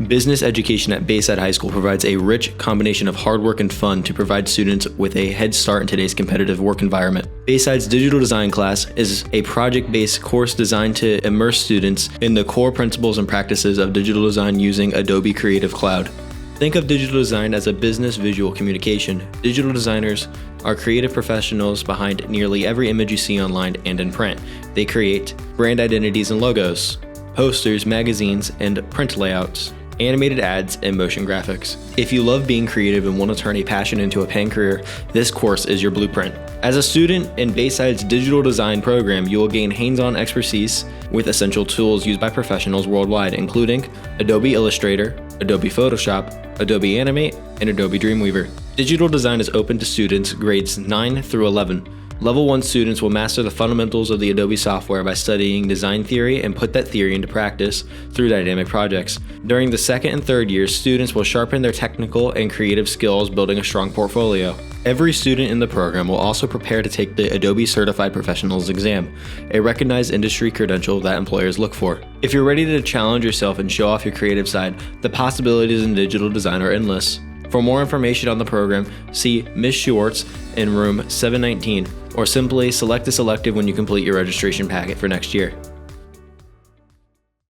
Business education at Bayside High School provides a rich combination of hard work and fun to provide students with a head start in today's competitive work environment. Bayside's digital design class is a project-based course designed to immerse students in the core principles and practices of digital design using Adobe Creative Cloud. Think of digital design as a business visual communication. Digital designers are creative professionals behind nearly every image you see online and in print. They create brand identities and logos, posters, magazines, and print layouts, animated ads, and motion graphics. If you love being creative and want to turn a passion into a paying career, this course is your blueprint. As a student in Bayside's digital design program, you will gain hands-on expertise with essential tools used by professionals worldwide, including Adobe Illustrator, Adobe Photoshop, Adobe Animate, and Adobe Dreamweaver. Digital design is open to students grades 9 through 11. Level 1 students will master the fundamentals of the Adobe software by studying design theory and put that theory into practice through dynamic projects. During the second and third years, students will sharpen their technical and creative skills, building a strong portfolio. Every student in the program will also prepare to take the Adobe Certified Professionals exam, a recognized industry credential that employers look for. If you're ready to challenge yourself and show off your creative side, the possibilities in digital design are endless. For more information on the program, see Ms. Schwartz in room 719, or simply select a selective when you complete your registration packet for next year.